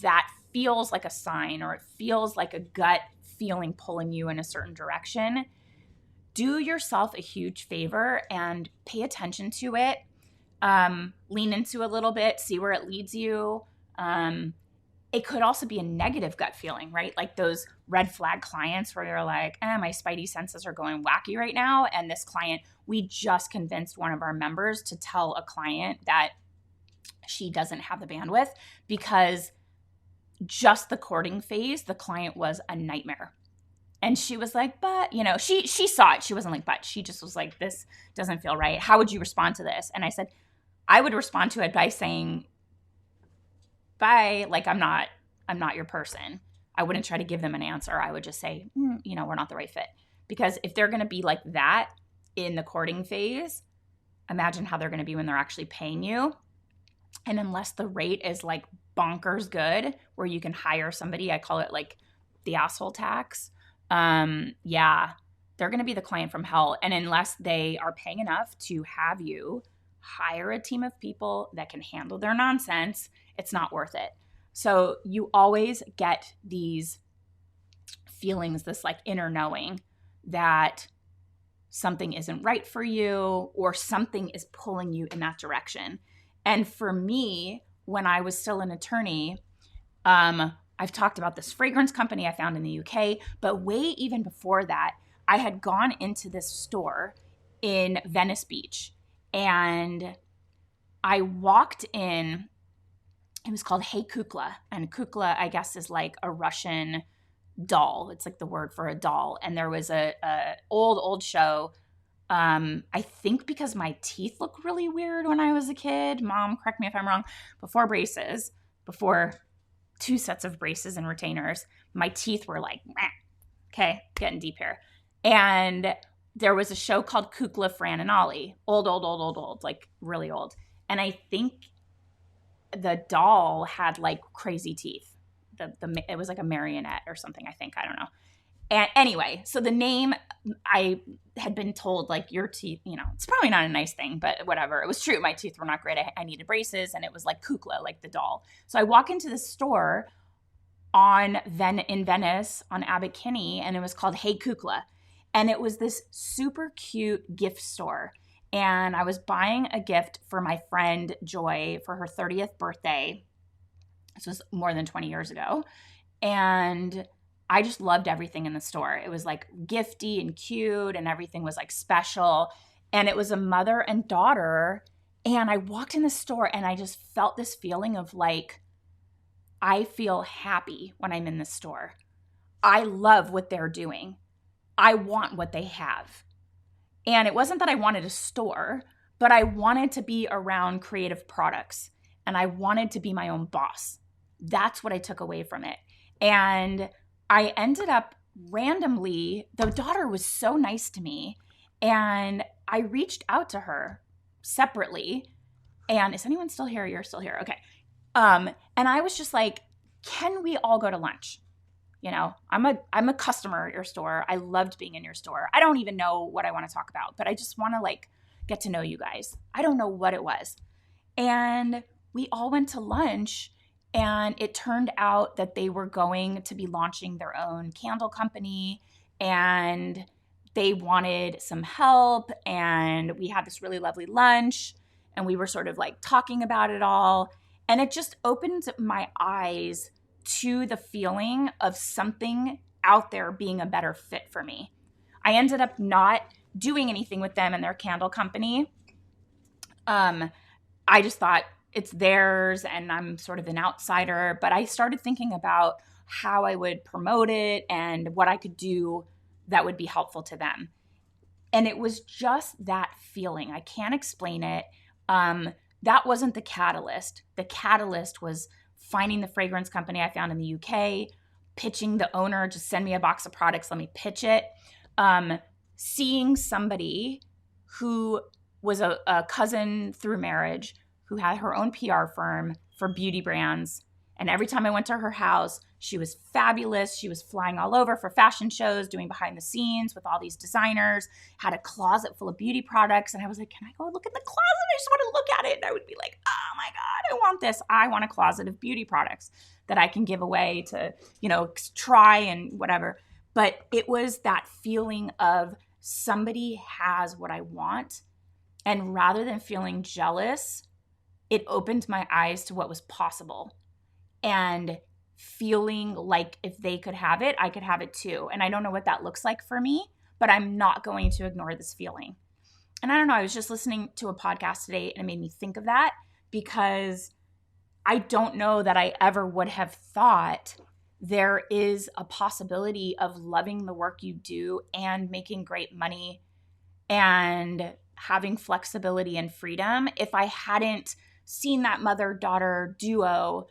that feels like a sign or it feels like a gut feeling pulling you in a certain direction, do yourself a huge favor and pay attention to it. Lean into a little bit, see where it leads you. It could also be a negative gut feeling, right? Like those red flag clients where you're like, my spidey senses are going wacky right now. And this client, we just convinced one of our members to tell a client that she doesn't have the bandwidth because just the courting phase, the client was a nightmare. And she was like, but, she saw it. She wasn't like, but. She just was like, this doesn't feel right. How would you respond to this? And I said, I would respond to it by saying, bye. Like, I'm not your person. I wouldn't try to give them an answer. I would just say, we're not the right fit. Because if they're going to be like that in the courting phase, imagine how they're going to be when they're actually paying you. And unless the rate is like bonkers good, where you can hire somebody, I call it like the asshole tax. Yeah, they're going to be the client from hell. And unless they are paying enough to have you hire a team of people that can handle their nonsense, it's not worth it. So you always get these feelings, this like inner knowing that something isn't right for you or something is pulling you in that direction. And for me, when I was still an attorney, I've talked about this fragrance company I found in the UK, but way even before that, I had gone into this store in Venice Beach and I walked in. It was called Hey Kukla, and Kukla, I guess, is like a Russian doll. It's like the word for a doll. And there was a old show. I think because my teeth look really weird when I was a kid. Mom, correct me if I'm wrong. Before 2 sets of braces and retainers, my teeth were like, meh. Okay, getting deep here. And there was a show called Kukla, Fran, and Ollie. Old, like really old. And I think the doll had like crazy teeth. It was like a marionette or something, I think. I don't know. And anyway, so the name, I had been told like your teeth, it's probably not a nice thing, but whatever. It was true. My teeth were not great. I needed braces, and it was like Kukla, like the doll. So I walk into the store in Venice on Abbot Kinney, and it was called Hey Kukla. And it was this super cute gift store. And I was buying a gift for my friend Joy for her 30th birthday. This was more than 20 years ago. And I just loved everything in the store. It was like gifty and cute, and everything was like special. And it was a mother and daughter. And I walked in the store and I just felt this feeling of like, I feel happy when I'm in the store. I love what they're doing. I want what they have. And it wasn't that I wanted a store, but I wanted to be around creative products and I wanted to be my own boss. That's what I took away from it. And I ended up randomly, the daughter was so nice to me, and I reached out to her separately. And is anyone still here? You're still here. Okay. And I was just like, can we all go to lunch? You know, I'm a customer at your store. I loved being in your store. I don't even know what I want to talk about, but I just want to like get to know you guys. I don't know what it was. And we all went to lunch, and it turned out that they were going to be launching their own candle company, and they wanted some help. And we had this really lovely lunch, and we were sort of like talking about it all. And it just opened my eyes to the feeling of something out there being a better fit for me. I ended up not doing anything with them and their candle company. I just thought it's theirs and I'm sort of an outsider, but I started thinking about how I would promote it and what I could do that would be helpful to them. And it was just that feeling. I can't explain it. That wasn't the catalyst. The catalyst was finding the fragrance company I found in the UK, pitching the owner, just send me a box of products, let me pitch it. Seeing somebody who was a cousin through marriage who had her own PR firm for beauty brands. And every time I went to her house, she was fabulous. She was flying all over for fashion shows, doing behind the scenes with all these designers, had a closet full of beauty products. And I was like, can I go look at the closet? I just want to look at it. And I would be like, oh my God, I want this. I want a closet of beauty products that I can give away to, you know, try and whatever. But it was that feeling of somebody has what I want. And rather than feeling jealous, it opened my eyes to what was possible. And feeling like if they could have it, I could have it too. And I don't know what that looks like for me, but I'm not going to ignore this feeling. And I don't know, I was just listening to a podcast today and it made me think of that, because I don't know that I ever would have thought there is a possibility of loving the work you do and making great money and having flexibility and freedom if I hadn't seen that mother-daughter duo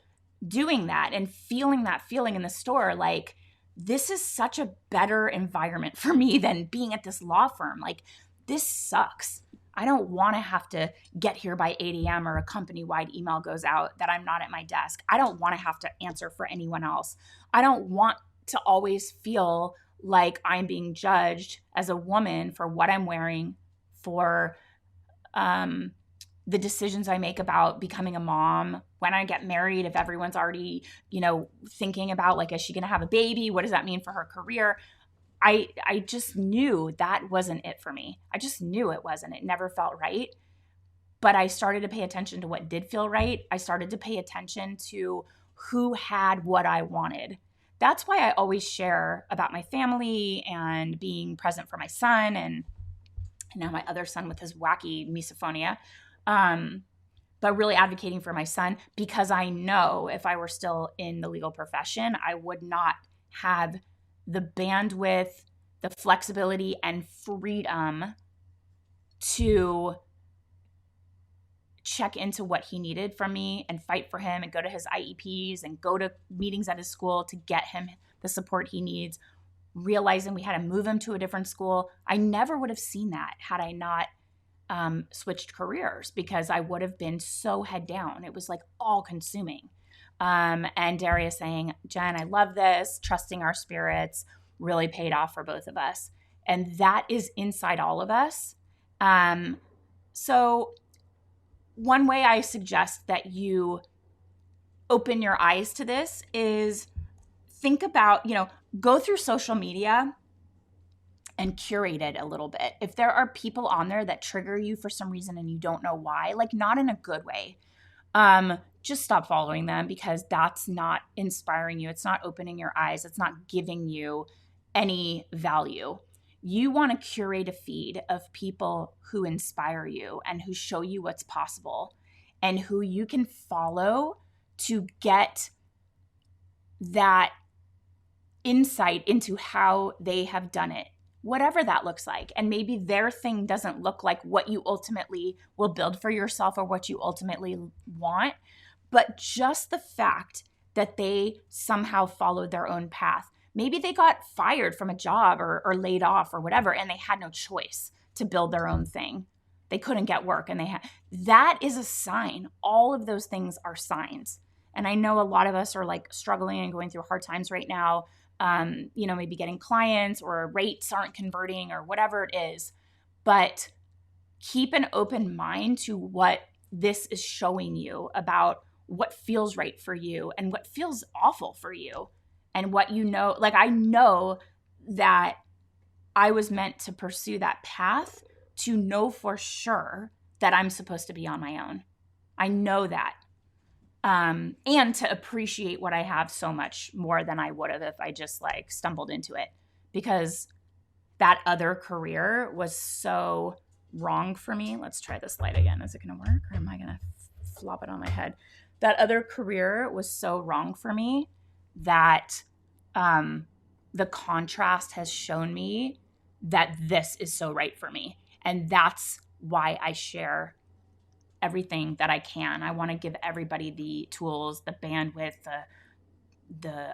doing that and feeling that feeling in the store. Like, this is such a better environment for me than being at this law firm. Like, this sucks. I don't want to have to get here by 8 a.m. or a company-wide email goes out that I'm not at my desk. I don't want to have to answer for anyone else. I don't want to always feel like I'm being judged as a woman for what I'm wearing, for the decisions I make about becoming a mom, when I get married, if everyone's already, you know, thinking about like, is she going to have a baby? What does that mean for her career? I just knew that wasn't it for me. I just knew it wasn't. It never felt right. But I started to pay attention to what did feel right. I started to pay attention to who had what I wanted. That's why I always share about my family and being present for my son and now my other son with his wacky misophonia. But really advocating for my son, because I know if I were still in the legal profession, I would not have the bandwidth, the flexibility, and freedom to check into what he needed from me and fight for him and go to his IEPs and go to meetings at his school to get him the support he needs, realizing we had to move him to a different school. I never would have seen that had I not switched careers, because I would have been so head down. It was like all consuming. And Darius saying, Jen, I love this. Trusting our spirits really paid off for both of us. And that is inside all of us. So one way I suggest that you open your eyes to this is think about, go through social media and curate it a little bit. If there are people on there that trigger you for some reason and you don't know why, like not in a good way, just stop following them, because that's not inspiring you. It's not opening your eyes. It's not giving you any value. You want to curate a feed of people who inspire you and who show you what's possible and who you can follow to get that insight into how they have done it, whatever that looks like. And maybe their thing doesn't look like what you ultimately will build for yourself or what you ultimately want, but just the fact that they somehow followed their own path. Maybe they got fired from a job or laid off or whatever, and they had no choice to build their own thing. They couldn't get work, and that is a sign. All of those things are signs. And I know a lot of us are like struggling and going through hard times right now. Maybe getting clients or rates aren't converting or whatever it is. But keep an open mind to what this is showing you about what feels right for you and what feels awful for you. And what I know that I was meant to pursue that path to know for sure that I'm supposed to be on my own. I know that. And to appreciate what I have so much more than I would have if I just like stumbled into it, because that other career was so wrong for me. Let's try this light again. Is it going to work, or am I going to flop it on my head? That other career was so wrong for me that the contrast has shown me that this is so right for me. And that's why I share everything that I can. I want to give everybody the tools, the bandwidth, the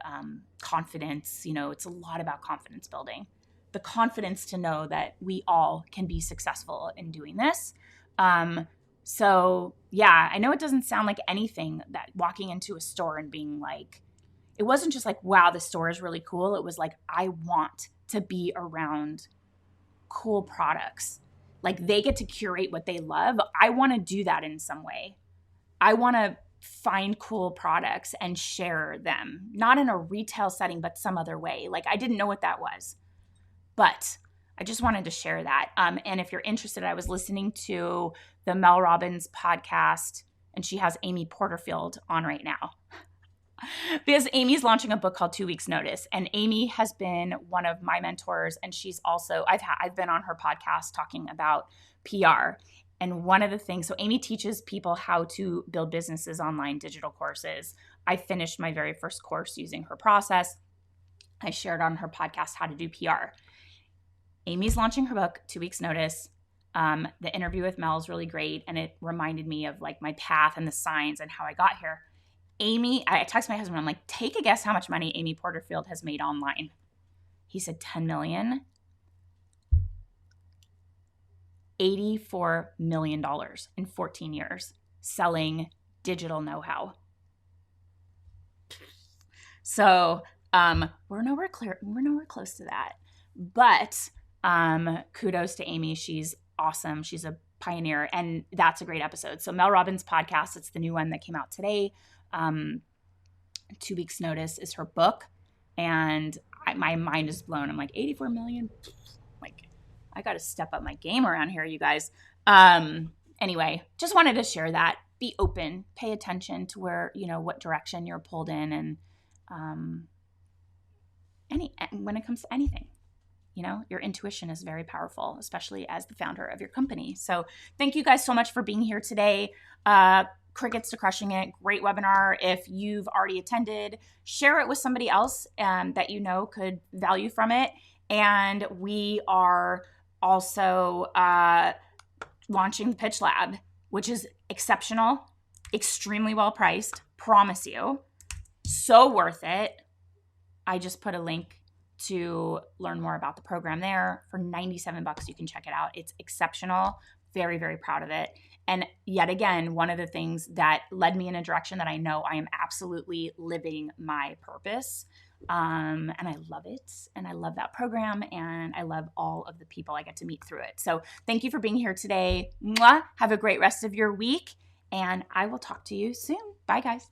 confidence. It's a lot about confidence building. The confidence to know that we all can be successful in doing this. So yeah, I know it doesn't sound like anything, that walking into a store and being like, it wasn't just like, wow, the store is really cool. It was like, I want to be around cool products. Like, they get to curate what they love. I want to do that in some way. I want to find cool products and share them, not in a retail setting, but some other way. Like, I didn't know what that was, but I just wanted to share that. And if you're interested, I was listening to the Mel Robbins podcast, and she has Amy Porterfield on right now. Because Amy's launching a book called 2 Weeks Notice, and Amy has been one of my mentors, and she's also I've been on her podcast talking about PR. And one of the things, so Amy teaches people how to build businesses online, digital courses. I finished my very first course using her process. I shared on her podcast how to do PR. Amy's launching her book, 2 Weeks Notice. The interview with Mel is really great, and it reminded me of like my path and the signs and how I got here. Amy, I texted my husband, I'm like, take a guess how much money Amy Porterfield has made online. He said 10 million. $84 million in 14 years selling digital know-how. So we're nowhere close to that. But kudos to Amy. She's awesome. She's a pioneer, and that's a great episode. So Mel Robbins podcast, it's the new one that came out today. 2 Weeks Notice is her book, and my mind is blown. I'm like, 84 million? Like, I got to step up my game around here, you guys. Anyway, just wanted to share that. Be open, pay attention to where, what direction you're pulled in, and when it comes to anything, your intuition is very powerful, especially as the founder of your company. So thank you guys so much for being here today. Crickets to Crushing It, great webinar. If you've already attended, share it with somebody else that could value from it. And we are also launching the Pitch Lab, which is exceptional, extremely well priced, promise you, so worth it. I just put a link to learn more about the program there. For $97, you can check it out. It's exceptional. Very, very proud of it. And yet again, one of the things that led me in a direction that I know I am absolutely living my purpose. And I love it. And I love that program. And I love all of the people I get to meet through it. So thank you for being here today. Mwah! Have a great rest of your week. And I will talk to you soon. Bye, guys.